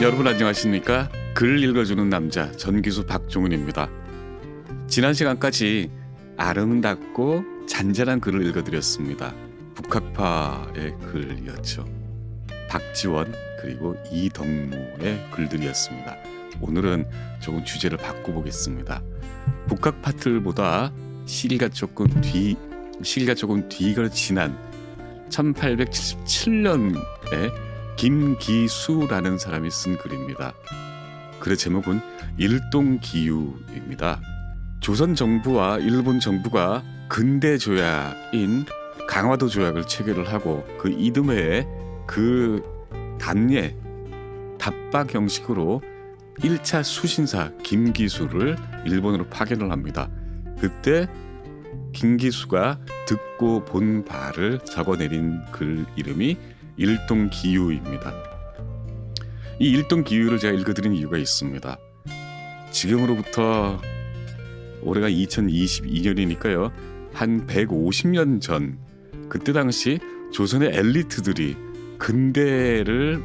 여러분 안녕하십니까? 글 읽어주는 남자 전기수 박종훈입니다. 지난 시간까지 아름답고 잔잔한 글을 읽어드렸습니다. 북학파의 글이었죠. 박지원 그리고 이덕무의 글들이었습니다. 오늘은 조금 주제를 바꿔보겠습니다. 북학 파틀보다 시기가 조금 뒤가 지난 1877년에 김기수라는 사람이 쓴 글입니다. 글의 제목은 일동기유입니다. 조선 정부와 일본 정부가 근대 조약인 강화도 조약을 체결을 하고 그 이듬해에 그 단예 답박 형식으로 1차 수신사 김기수를 일본으로 파견을 합니다. 그때 김기수가 듣고 본 바를 적어내린 글 이름이 일동기유입니다. 이 일동기유를 제가 읽어드린 이유가 있습니다. 지금으로부터 올해가 2022년이니까요. 한 150년 전 그때 당시 조선의 엘리트들이 근대를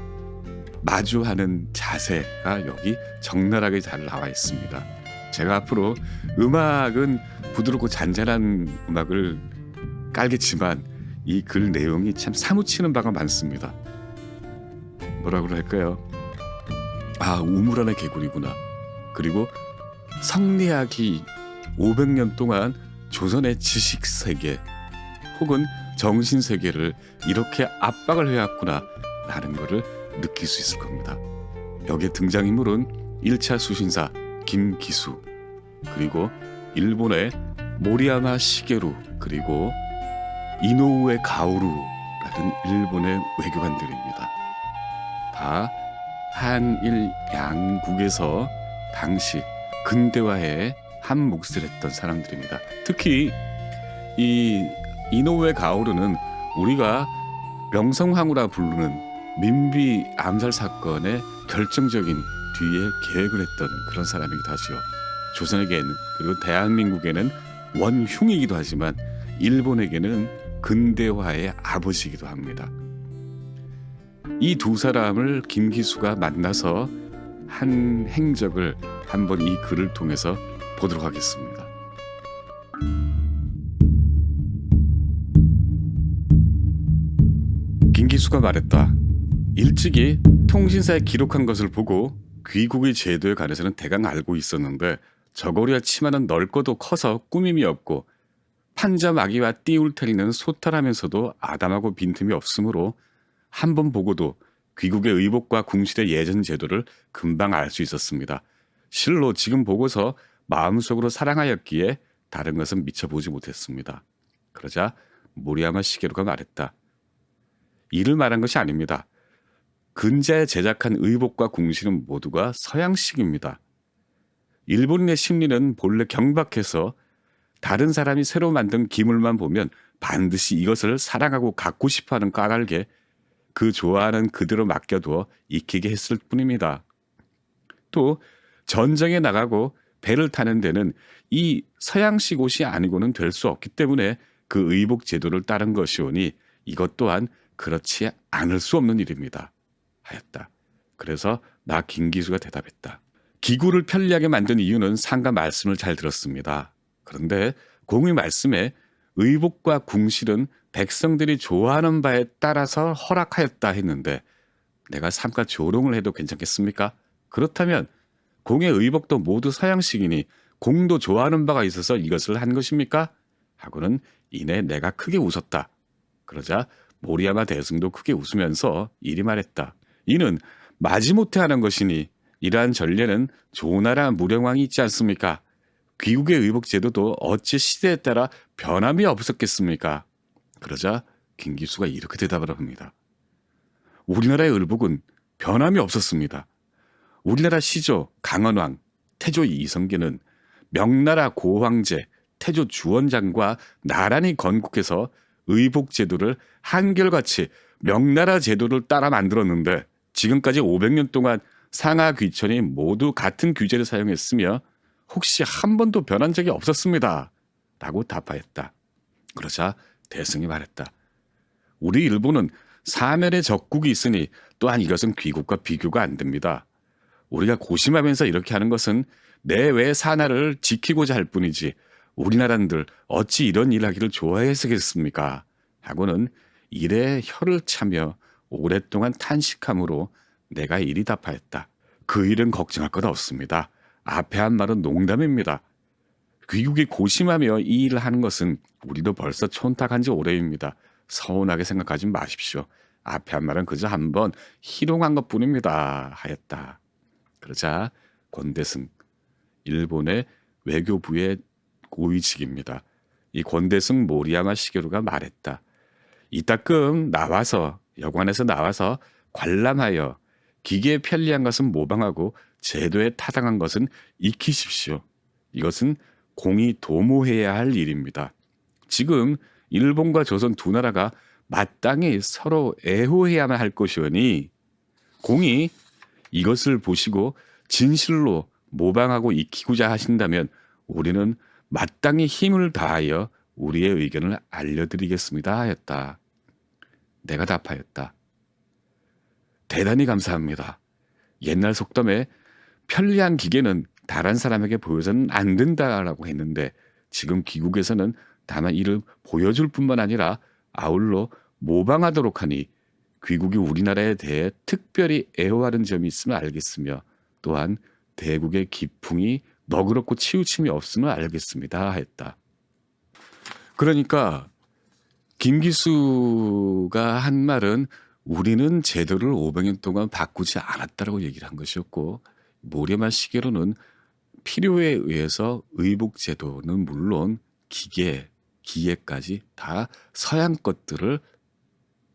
마주하는 자세가 여기 적나라하게 잘 나와 있습니다. 제가 앞으로 음악은 부드럽고 잔잔한 음악을 깔겠지만 이 글 내용이 참 사무치는 바가 많습니다. 뭐라고 할까요? 우물 안의 개구리구나. 그리고 성리학이 500년 동안 조선의 지식세계 혹은 정신세계를 이렇게 압박을 해왔구나 라는 것을 느낄 수 있을 겁니다. 여기에 등장인물은 1차 수신사 김기수 그리고 일본의 모리야마 시게루 그리고 이노우에 가오루라는 일본의 외교관들입니다. 다 한일 양국에서 당시 근대화에 한 몫을 했던 사람들입니다. 특히 이 이노우에 가오루는 우리가 명성황후라 부르는 민비 암살 사건의 결정적인 뒤에 계획을 했던 그런 사람이기도 하죠. 조선에게는 그리고 대한민국에는 원흉이기도 하지만 일본에게는 근대화의 아버지이기도 합니다. 이 두 사람을 김기수가 만나서 한 행적을 한번 이 글을 통해서 보도록 하겠습니다. 김기수가 말했다. 일찍이 통신사에 기록한 것을 보고 귀국의 제도에 관해서는 대강 알고 있었는데 저고리와 치마는 넓고도 커서 꾸밈이 없고 판자마귀와 띠울테리는 소탈하면서도 아담하고 빈틈이 없으므로 한 번 보고도 귀국의 의복과 궁실의 예전 제도를 금방 알 수 있었습니다. 실로 지금 보고서 마음속으로 사랑하였기에 다른 것은 미처 보지 못했습니다. 그러자 모리야마 시게루가 말했다. 이를 말한 것이 아닙니다. 근자에 제작한 의복과 궁실은 모두가 서양식입니다. 일본인의 심리는 본래 경박해서 다른 사람이 새로 만든 기물만 보면 반드시 이것을 사랑하고 갖고 싶어하는 까닭에 그 좋아하는 그대로 맡겨두어 익히게 했을 뿐입니다. 또 전쟁에 나가고 배를 타는 데는 이 서양식 옷이 아니고는 될 수 없기 때문에 그 의복 제도를 따른 것이오니 이것 또한 그렇지 않을 수 없는 일입니다. 하였다. 그래서 나 김기수가 대답했다. 기구를 편리하게 만든 이유는 상가 말씀을 잘 들었습니다. 그런데 공의 말씀에 의복과 궁실은 백성들이 좋아하는 바에 따라서 허락하였다 했는데 내가 삼가 조롱을 해도 괜찮겠습니까? 그렇다면 공의 의복도 모두 서양식이니 공도 좋아하는 바가 있어서 이것을 한 것입니까? 하고는 이내 내가 크게 웃었다. 그러자 모리야마 대승도 크게 웃으면서 이리 말했다. 이는 마지못해 하는 것이니 이러한 전례는 조나라 무령왕이 있지 않습니까? 귀국의 의복 제도도 어찌 시대에 따라 변함이 없었겠습니까? 그러자 김기수가 이렇게 대답을 합니다. 우리나라의 의복은 변함이 없었습니다. 우리나라 시조 강원왕 태조 이성계는 명나라 고황제 태조 주원장과 나란히 건국해서 의복 제도를 한결같이 명나라 제도를 따라 만들었는데 지금까지 500년 동안 상하 귀천이 모두 같은 규제를 사용했으며 혹시 한 번도 변한 적이 없었습니다. 라고 답하였다. 그러자 대승이 말했다. 우리 일본은 사면의 적국이 있으니 또한 이것은 귀국과 비교가 안 됩니다. 우리가 고심하면서 이렇게 하는 것은 내외 산하를 지키고자 할 뿐이지 우리나라인들 어찌 이런 일하기를 좋아해서겠습니까? 하고는 일에 혀를 차며 오랫동안 탄식함으로 내가 이리 답하였다. 그 일은 걱정할 것 없습니다. 앞에 한 말은 농담입니다. 귀국이 고심하며 이 일을 하는 것은 우리도 벌써 촌탁한 지 오래입니다. 서운하게 생각하지 마십시오. 앞에 한 말은 그저 한번 희롱한 것뿐입니다. 하였다. 그러자 권대승, 일본의 외교부의 고위직입니다. 이 권대승 모리야마 시게루가 말했다. 이따금 나와서 여관에서 나와서 관람하여 기계에 편리한 것은 모방하고 제도에 타당한 것은 익히십시오. 이것은 공이 도모해야 할 일입니다. 지금 일본과 조선 두 나라가 마땅히 서로 애호해야만 할 것이오니 공이 이것을 보시고 진실로 모방하고 익히고자 하신다면 우리는 마땅히 힘을 다하여 우리의 의견을 알려드리겠습니다 하였다. 내가 답하였다. 대단히 감사합니다. 옛날 속담에 편리한 기계는 다른 사람에게 보여서는 안 된다라고 했는데 지금 귀국에서는 다만 이를 보여줄 뿐만 아니라 아울러 모방하도록 하니 귀국이 우리나라에 대해 특별히 애호하는 점이 있음을 알겠으며 또한 대국의 기풍이 너그럽고 치우침이 없음을 알겠습니다 했다. 그러니까 김기수가 한 말은 우리는 제도를 500년 동안 바꾸지 않았다라고 얘기를 한 것이었고 모리야마 시게루는 필요에 의해서 의복 제도는 물론 기계까지 다 서양 것들을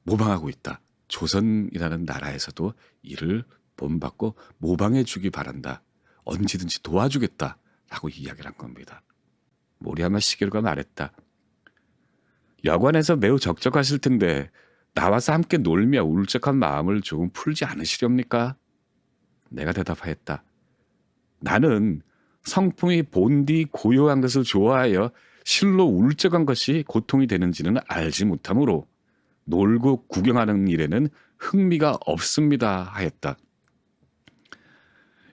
모방하고 있다. 조선이라는 나라에서도 이를 본받고 모방해 주기 바란다. 언제든지 도와주겠다. 라고 이야기를 한 겁니다. 모리야마 시게루가 말했다. 여관에서 매우 적적하실 텐데 나와서 함께 놀며 울적한 마음을 조금 풀지 않으시렵니까? 내가 대답하였다. 나는 성품이 본디 고요한 것을 좋아하여 실로 울적한 것이 고통이 되는지는 알지 못하므로 놀고 구경하는 일에는 흥미가 없습니다 하였다.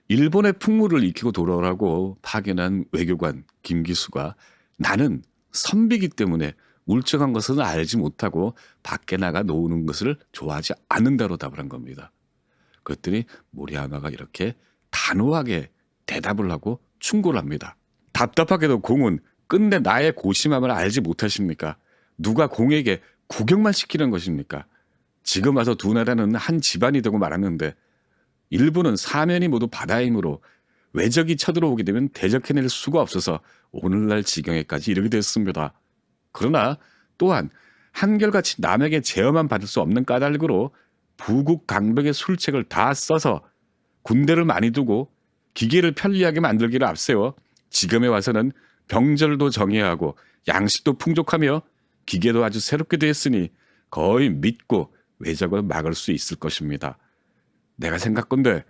일본의 풍물을 익히고 돌아오라고 파견한 외교관 김기수가 나는 선비기 때문에 울적한 것은 알지 못하고 밖에 나가 노는 것을 좋아하지 않는다로 답을 한 겁니다. 그랬더니 모리야마가 이렇게 단호하게 대답을 하고 충고를 합니다. 답답하게도 공은 끝내 나의 고심함을 알지 못하십니까? 누가 공에게 구경만 시키는 것입니까? 지금 와서 두 나라는 한 집안이 되고 말았는데 일본은 사면이 모두 바다이므로 외적이 쳐들어오게 되면 대적해낼 수가 없어서 오늘날 지경에까지 이르게 됐습니다. 그러나 또한 한결같이 남에게 제어만 받을 수 없는 까닭으로 부국 강병의 술책을 다 써서 군대를 많이 두고 기계를 편리하게 만들기를 앞세워 지금에 와서는 병절도 정예하고 양식도 풍족하며 기계도 아주 새롭게 되었으니 거의 믿고 외적을 막을 수 있을 것입니다. 내가 생각건대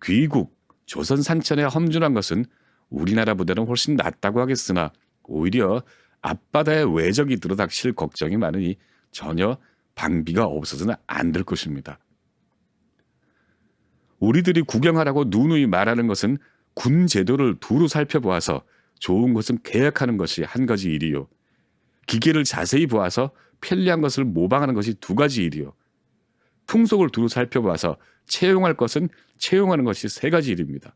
귀국, 조선 산천에 험준한 것은 우리나라보다는 훨씬 낫다고 하겠으나 오히려 앞바다에 외적이 들어닥칠 걱정이 많으니 전혀 방비가 없어서는 안 될 것입니다. 우리들이 구경하라고 누누이 말하는 것은 군 제도를 두루 살펴보아서 좋은 것은 계약하는 것이 한 가지 일이요. 기계를 자세히 보아서 편리한 것을 모방하는 것이 두 가지 일이요. 풍속을 두루 살펴봐서 채용할 것은 채용하는 것이 세 가지 일입니다.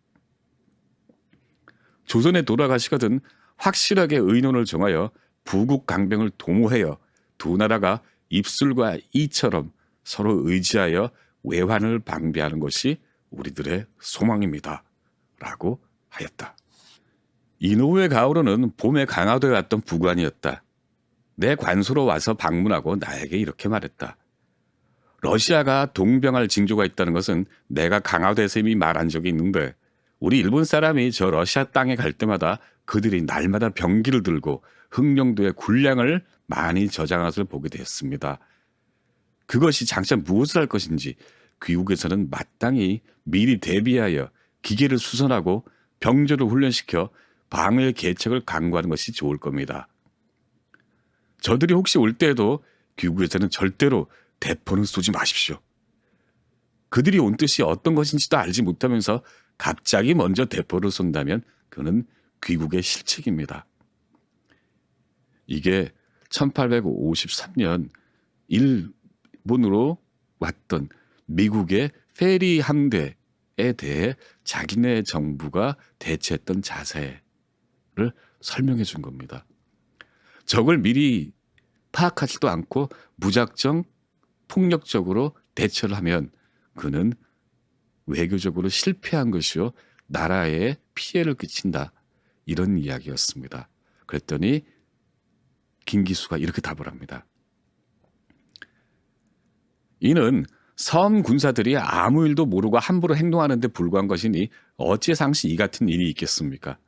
조선에 돌아가시거든 확실하게 의논을 정하여 부국 강병을 도모하여 두 나라가 입술과 이처럼 서로 의지하여 외환을 방비하는 것이 우리들의 소망입니다. 라고 하였다. 이노우에 가오로는 봄에 강화도에 왔던 부관이었다. 내 관소로 와서 방문하고 나에게 이렇게 말했다. 러시아가 동병할 징조가 있다는 것은 내가 강화도에서 이미 말한 적이 있는데 우리 일본 사람이 저 러시아 땅에 갈 때마다 그들이 날마다 병기를 들고 흑룡도의 군량을 많이 저장한 것을 보게 되었습니다. 그것이 장차 무엇을 할 것인지 귀국에서는 마땅히 미리 대비하여 기계를 수선하고 병조를 훈련시켜 방어의 계책을 강구하는 것이 좋을 겁니다. 저들이 혹시 올 때에도 귀국에서는 절대로 대포는 쏘지 마십시오. 그들이 온 뜻이 어떤 것인지도 알지 못하면서 갑자기 먼저 대포를 쏜다면 그는 귀국의 실책입니다. 이게 1853년 일본으로 왔던 미국의 페리 함대에 대해 자기네 정부가 대처했던 자세를 설명해 준 겁니다. 적을 미리 파악하지도 않고 무작정 폭력적으로 대처를 하면 그는 외교적으로 실패한 것이요 나라에 피해를 끼친다. 이런 이야기였습니다. 그랬더니 김기수가 이렇게 답을 합니다. 이는 섬 군사들이 아무 일도 모르고 함부로 행동하는 데 불과한 것이니 어찌 상시 이 같은 일이 있겠습니까?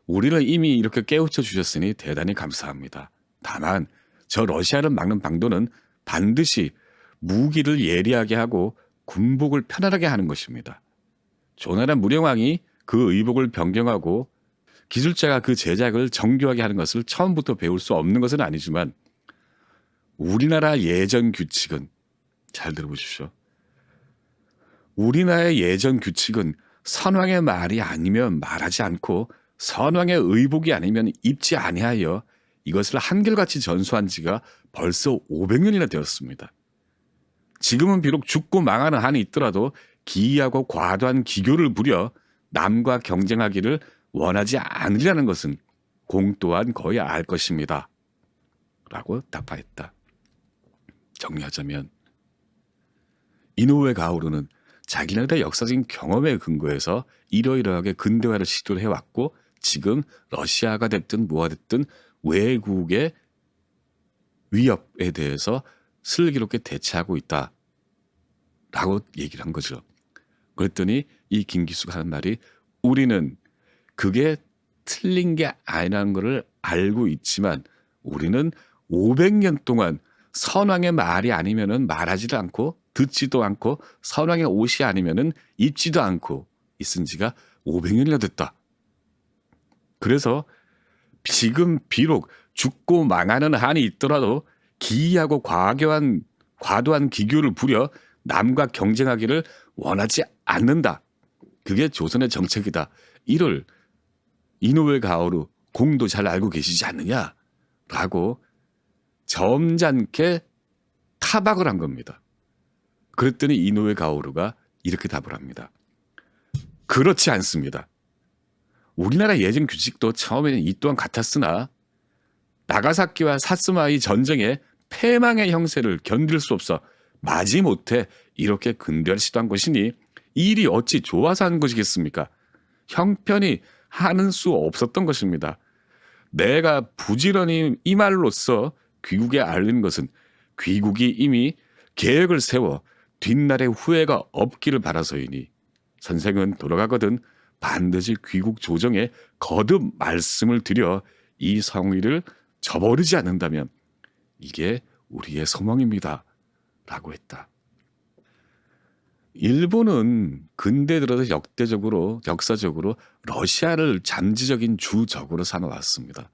우리를 이미 이렇게 깨우쳐 주셨으니 대단히 감사합니다. 다만 저 러시아를 막는 방도는 반드시 무기를 예리하게 하고 군복을 편안하게 하는 것입니다. 조나라 무령왕이 그 의복을 변경하고 기술자가 그 제작을 정교하게 하는 것을 처음부터 배울 수 없는 것은 아니지만 우리나라 예전 규칙은 잘 들어보십시오. 우리나라의 예전 규칙은 선왕의 말이 아니면 말하지 않고 선왕의 의복이 아니면 입지 아니하여 이것을 한결같이 전수한 지가 벌써 500년이나 되었습니다. 지금은 비록 죽고 망하는 한이 있더라도 기이하고 과도한 기교를 부려 남과 경쟁하기를 원하지 않으리라는 것은 공 또한 거의 알 것입니다. 라고 답하였다. 정리하자면 이노우에 가오루는 자기네들의 역사적인 경험에 근거해서 이러이러하게 근대화를 시도를 해왔고 지금 러시아가 됐든 뭐가 됐든 외국의 위협에 대해서 슬기롭게 대처하고 있다. 라고 얘기를 한 거죠. 그랬더니 이 김기수가 하는 말이 우리는 그게 틀린 게 아니라는 것을 알고 있지만 우리는 500년 동안 선왕의 말이 아니면은 말하지도 않고 듣지도 않고 선왕의 옷이 아니면은 입지도 않고 있은 지가 500년이나 됐다. 그래서 지금 비록 죽고 망하는 한이 있더라도 기이하고 과도한 기교를 부려 남과 경쟁하기를 원하지 않는다. 그게 조선의 정책이다. 이를 이노우에 가오루 공도 잘 알고 계시지 않느냐라고 점잖게 타박을 한 겁니다. 그랬더니 이노우에 가오루가 이렇게 답을 합니다. 그렇지 않습니다. 우리나라 예전 규칙도 처음에는 이 또한 같았으나 나가사키와 사스마의 전쟁에 패망의 형세를 견딜 수 없어 마지못해 이렇게 근대화를 시도한 것이니 이 일이 어찌 좋아서 하는 것이겠습니까? 형편이 하는 수 없었던 것입니다. 내가 부지런히 이 말로써 귀국에 알린 것은 귀국이 이미 계획을 세워 뒷날에 후회가 없기를 바라서이니 선생은 돌아가거든 반드시 귀국 조정에 거듭 말씀을 드려 이 성의를 저버리지 않는다면 이게 우리의 소망입니다. 라고 했다. 일본은 근대 들어서 역사적으로 러시아를 잠재적인 주적으로 삼아왔습니다.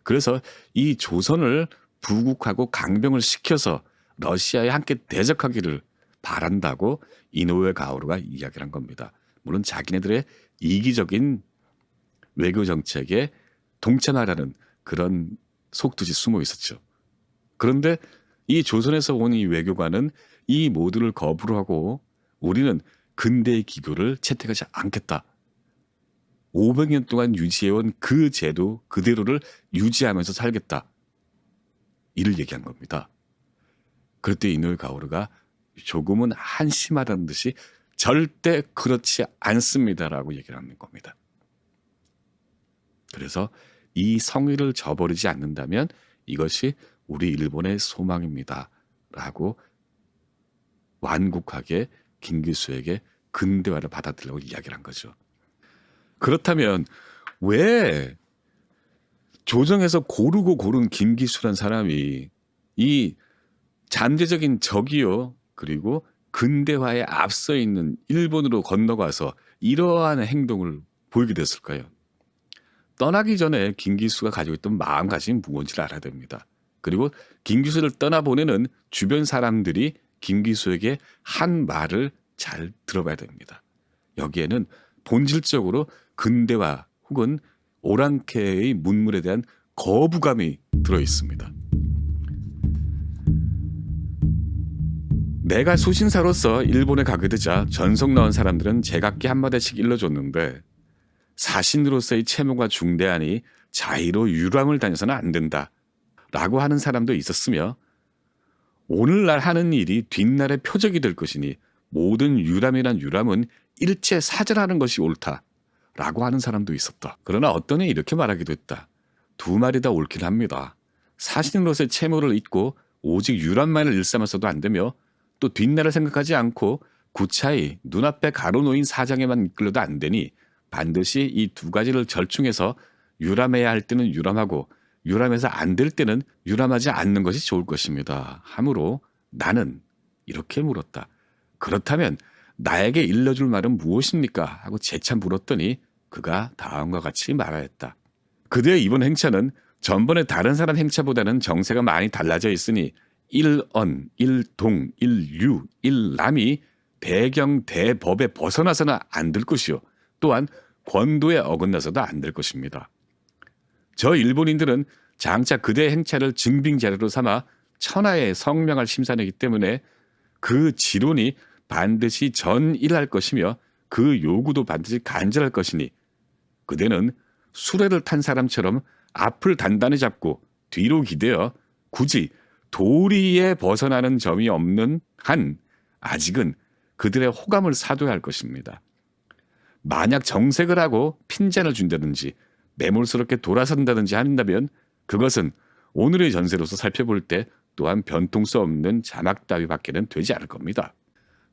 그래서 이 조선을 부국하고 강병을 시켜서 러시아에 함께 대적하기를 바란다고 이노우에 가오루가 이야기를 한 겁니다. 물론 자기네들의 이기적인 외교 정책에 동참하라는 그런 속뜻이 숨어 있었죠. 그런데 이 조선에서 온 이 외교관은 이 모두를 거부를 하고 우리는 근대의 기교를 채택하지 않겠다. 500년 동안 유지해온 그 제도 그대로를 유지하면서 살겠다. 이를 얘기한 겁니다. 그때 이노우에 가오루가 조금은 한심하다는 듯이 절대 그렇지 않습니다라고 얘기를 하는 겁니다. 그래서 이 성의를 저버리지 않는다면 이것이 우리 일본의 소망입니다. 라고 완곡하게 김기수에게 근대화를 받아들이려고 이야기를 한 거죠. 그렇다면 왜 조정에서 고르고 고른 김기수란 사람이 이 잠재적인 적이요 그리고 근대화에 앞서 있는 일본으로 건너가서 이러한 행동을 보이게 됐을까요? 떠나기 전에 김기수가 가지고 있던 마음가짐이 무엇인지를 알아야 됩니다. 그리고 김기수를 떠나보내는 주변 사람들이 김기수에게 한 말을 잘 들어봐야 됩니다. 여기에는 본질적으로 근대화 혹은 오랑캐의 문물에 대한 거부감이 들어있습니다. 내가 수신사로서 일본에 가게 되자 전속 나온 사람들은 제각기 한마디씩 일러줬는데 사신으로서의 채무가 중대하니 자의로 유람을 다녀서는 안 된다 라고 하는 사람도 있었으며 오늘날 하는 일이 뒷날의 표적이 될 것이니 모든 유람이란 유람은 일체 사절하는 것이 옳다 라고 하는 사람도 있었다. 그러나 어떤 애 이렇게 말하기도 했다. 두 말이 다 옳긴 합니다. 사신으로서의 채무를 잊고 오직 유람만을 일삼아서도 안 되며 또 뒷날을 생각하지 않고 구차히 눈앞에 가로놓인 사장에만 이끌려도 안 되니 반드시 이 두 가지를 절충해서 유람해야 할 때는 유람하고 유람해서 안 될 때는 유람하지 않는 것이 좋을 것입니다. 하므로 나는 이렇게 물었다. 그렇다면 나에게 일러줄 말은 무엇입니까? 하고 재차 물었더니 그가 다음과 같이 말하였다. 그대의 이번 행차는 전번에 다른 사람 행차보다는 정세가 많이 달라져 있으니 일언, 일동, 일유, 일남이 대경, 대법에 벗어나서는 안 될 것이요. 또한 권도에 어긋나서도 안 될 것입니다. 저 일본인들은 장차 그대의 행차를 증빙자료로 삼아 천하에 성명할 심사내기 때문에 그 지론이 반드시 전일할 것이며 그 요구도 반드시 간절할 것이니 그대는 수레를 탄 사람처럼 앞을 단단히 잡고 뒤로 기대어 굳이 도리에 벗어나는 점이 없는 한 아직은 그들의 호감을 사둬야 할 것입니다. 만약 정색을 하고 핀잔을 준다든지 매몰스럽게 돌아선다든지 한다면 그것은 오늘의 전세로서 살펴볼 때 또한 변통 수 없는 자막 따위밖에는 되지 않을 겁니다.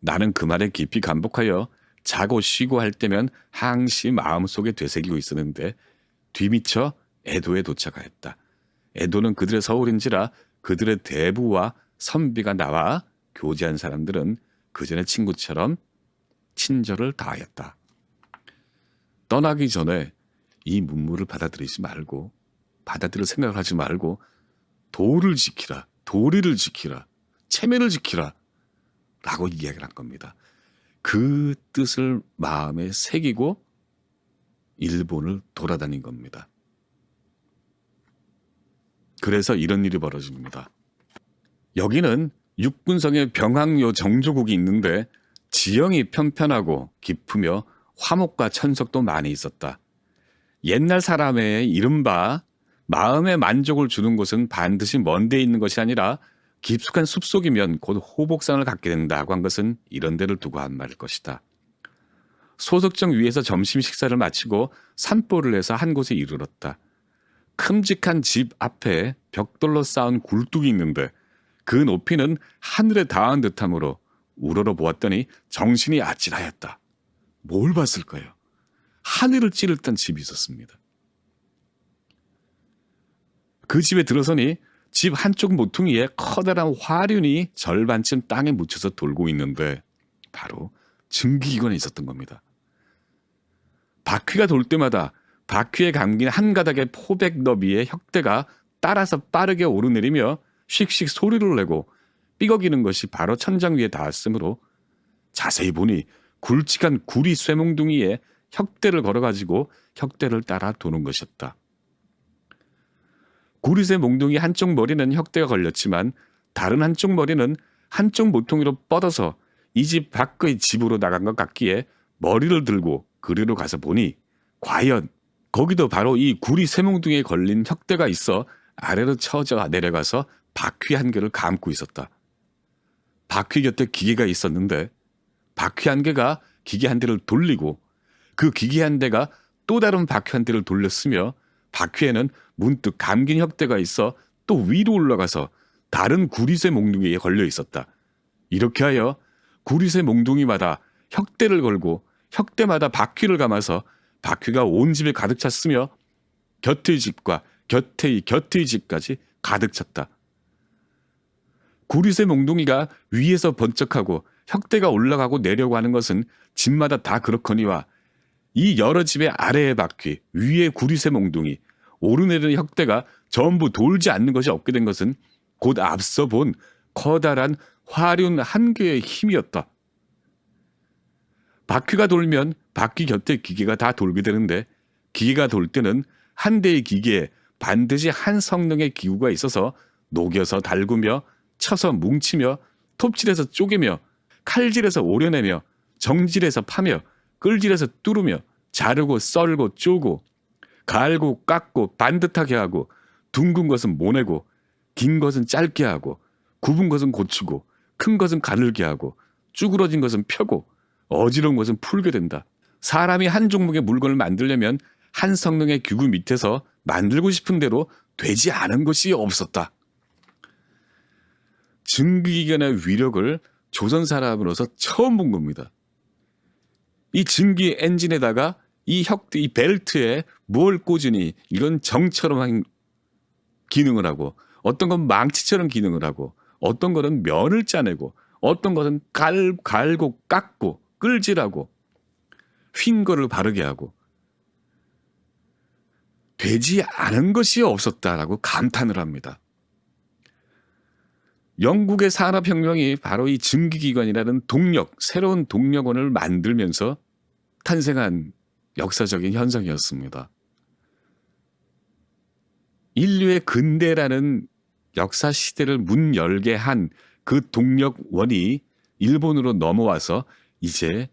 나는 그 말에 깊이 감복하여 자고 쉬고 할 때면 항시 마음속에 되새기고 있었는데 뒤미쳐 에도에 도착하였다. 에도는 그들의 서울인지라 그들의 대부와 선비가 나와 교제한 사람들은 그전의 친구처럼 친절을 다하였다. 떠나기 전에 이 문물을 받아들이지 말고 받아들일 생각을 하지 말고 도를 지키라, 도리를 지키라, 체면을 지키라 라고 이야기를 한 겁니다. 그 뜻을 마음에 새기고 일본을 돌아다닌 겁니다. 그래서 이런 일이 벌어집니다. 여기는 육군성에 병학료 정조국이 있는데 지형이 편편하고 깊으며 화목과 천석도 많이 있었다. 옛날 사람의 이른바 마음의 만족을 주는 곳은 반드시 먼 데 있는 것이 아니라 깊숙한 숲속이면 곧 호복상을 갖게 된다고 한 것은 이런 데를 두고 한 말일 것이다. 소석정 위에서 점심 식사를 마치고 산보를 해서 한 곳에 이르렀다. 큼직한 집 앞에 벽돌로 쌓은 굴뚝이 있는데 그 높이는 하늘에 닿은 듯하므로 우러러 보았더니 정신이 아찔하였다. 뭘 봤을까요? 하늘을 찌를 듯한 집이 있었습니다. 그 집에 들어서니 집 한쪽 모퉁이에 커다란 화륜이 절반쯤 땅에 묻혀서 돌고 있는데 바로 증기기관에 있었던 겁니다. 바퀴가 돌 때마다 바퀴에 감긴 한 가닥의 포백 너비의 혁대가 따라서 빠르게 오르내리며 씩씩 소리를 내고 삐걱이는 것이 바로 천장 위에 닿았으므로 자세히 보니 굵직한 구리 쇠몽둥이에 혁대를 걸어가지고 혁대를 따라 도는 것이었다. 구리쇠 몽둥이 한쪽 머리는 혁대가 걸렸지만 다른 한쪽 머리는 한쪽 모퉁이로 뻗어서 이 집 밖의 집으로 나간 것 같기에 머리를 들고 그리로 가서 보니 과연 거기도 바로 이 구리 쇠몽둥이에 걸린 혁대가 있어 아래로 쳐져 내려가서 바퀴 한 개를 감고 있었다. 바퀴 곁에 기계가 있었는데 바퀴 한 개가 기계 한 대를 돌리고 그 기계 한 대가 또 다른 바퀴 한 대를 돌렸으며 바퀴에는 문득 감긴 혁대가 있어 또 위로 올라가서 다른 구리쇠 몽둥이에 걸려 있었다. 이렇게 하여 구리쇠 몽둥이마다 혁대를 걸고 혁대마다 바퀴를 감아서 바퀴가 온 집에 가득 찼으며 곁의 집과 곁의 집까지 가득 찼다. 구리쇠 몽둥이가 위에서 번쩍하고 혁대가 올라가고 내려고 하는 것은 집마다 다 그렇거니와 이 여러 집의 아래의 바퀴, 위의 구리쇠 몽둥이, 오르내리는 혁대가 전부 돌지 않는 것이 없게 된 것은 곧 앞서 본 커다란 화륜 한 개의 힘이었다. 바퀴가 돌면 바퀴 곁에 기계가 다 돌게 되는데 기계가 돌 때는 한 대의 기계에 반드시 한 성능의 기구가 있어서 녹여서 달구며 쳐서 뭉치며 톱질해서 쪼개며 칼질해서 오려내며 정질해서 파며 끌질해서 뚫으며 자르고 썰고 쪼고 갈고 깎고 반듯하게 하고 둥근 것은 모내고 긴 것은 짧게 하고 굽은 것은 고치고 큰 것은 가늘게 하고 쭈그러진 것은 펴고 어지러운 것은 풀게 된다. 사람이 한 종목의 물건을 만들려면 한 성능의 기구 밑에서 만들고 싶은 대로 되지 않은 것이 없었다. 증기기관의 위력을 조선 사람으로서 처음 본 겁니다. 이 증기 엔진에다가 이 벨트에 뭘 꽂으니 이런 정처럼 한 기능을 하고 어떤 건 망치처럼 기능을 하고 어떤 거는 면을 짜내고 어떤 것은 갈고 깎고 끌질하고 휜 거를 바르게 하고 되지 않은 것이 없었다라고 감탄을 합니다. 영국의 산업혁명이 바로 이 증기기관이라는 동력, 새로운 동력원을 만들면서 탄생한 역사적인 현상이었습니다. 인류의 근대라는 역사 시대를 문 열게 한 그 동력원이 일본으로 넘어와서 이제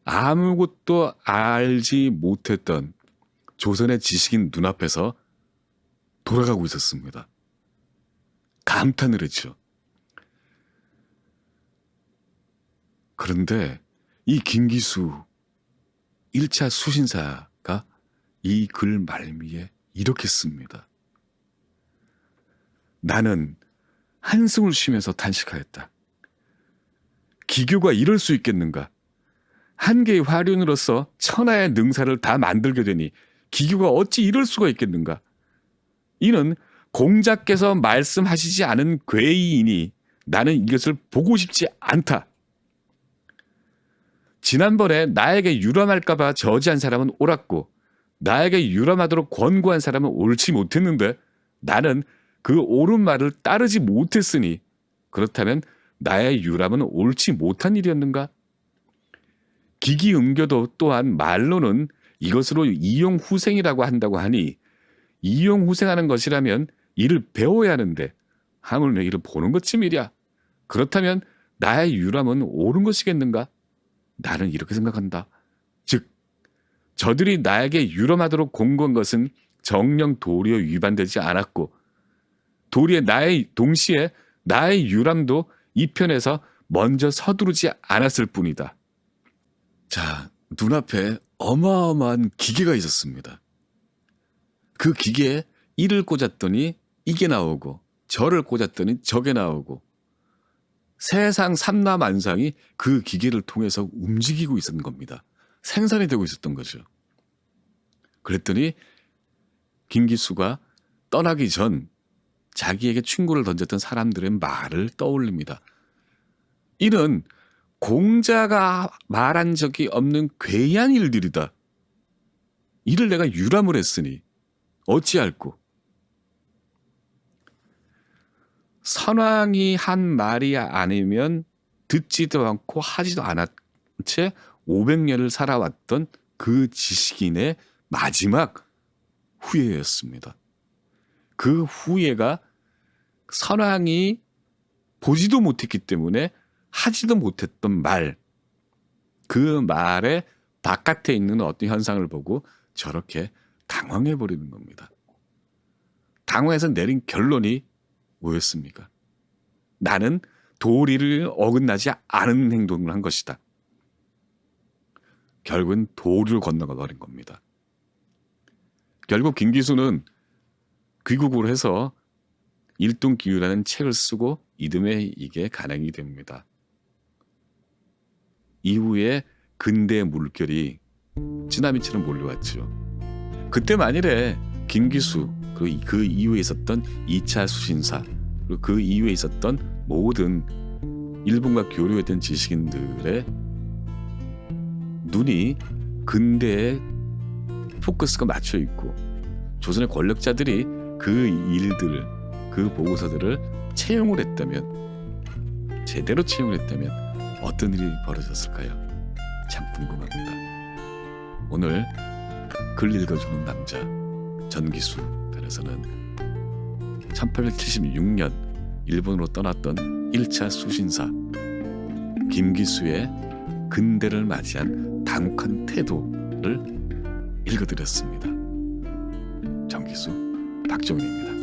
아무것도 알지 못했던 조선의 지식인 눈앞에서 돌아가고 있었습니다. 감탄을 했죠. 그런데 이 김기수 1차 수신사가 이 글 말미에 이렇게 씁니다. 나는 한숨을 쉬면서 탄식하였다. 기교가 이럴 수 있겠는가? 한 개의 화륜으로서 천하의 능사를 다 만들게 되니 기교가 어찌 이럴 수가 있겠는가? 이는 공자께서 말씀하시지 않은 괴이이니 나는 이것을 보고 싶지 않다. 지난번에 나에게 유람할까봐 저지한 사람은 옳았고 나에게 유람하도록 권고한 사람은 옳지 못했는데 나는 그 옳은 말을 따르지 못했으니 그렇다면 나의 유람은 옳지 못한 일이었는가? 기기응교도 또한 말로는 이것으로 이용후생이라고 한다고 하니 이용후생하는 것이라면 이를 배워야 하는데 하물며 이를 보는 것쯤이랴. 그렇다면 나의 유람은 옳은 것이겠는가? 나는 이렇게 생각한다. 즉 저들이 나에게 유람하도록 공고한 것은 정령 도리에 위반되지 않았고 도리에 동시에 나의 유람도 이 편에서 먼저 서두르지 않았을 뿐이다. 자, 눈앞에 어마어마한 기계가 있었습니다. 그 기계에 이를 꽂았더니 이게 나오고 저를 꽂았더니 저게 나오고 세상 삼라만상이 그 기계를 통해서 움직이고 있었던 겁니다. 생산이 되고 있었던 거죠. 그랬더니 김기수가 떠나기 전 자기에게 충고를 던졌던 사람들의 말을 떠올립니다. 이는 공자가 말한 적이 없는 괴이한 일들이다. 이를 내가 유람을 했으니 어찌할꼬. 선왕이 한 말이 아니면 듣지도 않고 하지도 않았 채 500년을 살아왔던 그 지식인의 마지막 후예였습니다. 그 후예가 선왕이 보지도 못했기 때문에 하지도 못했던 말, 그 말의 바깥에 있는 어떤 현상을 보고 저렇게 당황해버리는 겁니다. 당황해서 내린 결론이 뭐였습니까? 나는 도리를 어긋나지 않은 행동을 한 것이다. 결국은 도를 건너가 버린 겁니다. 결국 김기수는 귀국을 해서 일동기유라는 책을 쓰고 이듬해 이게 간행이 됩니다. 이후에 근대 물결이 쓰나미처럼 몰려왔죠. 그때 만일에 김기수 그 이후에 있었던 2차 수신사 그리고 그 이후에 있었던 모든 일본과 교류했던 지식인들의 눈이 근대에 포커스가 맞춰 있고 조선의 권력자들이 그 일들, 그 보고서들을 채용을 했다면, 제대로 채용을 했다면 어떤 일이 벌어졌을까요? 참 궁금합니다. 오늘 글 읽어주는 남자 전기수 편에서는 1876년 일본으로 떠났던 1차 수신사 김기수의 근대를 맞이한 당혹한 태도를 읽어드렸습니다. 전기수 박종인입니다.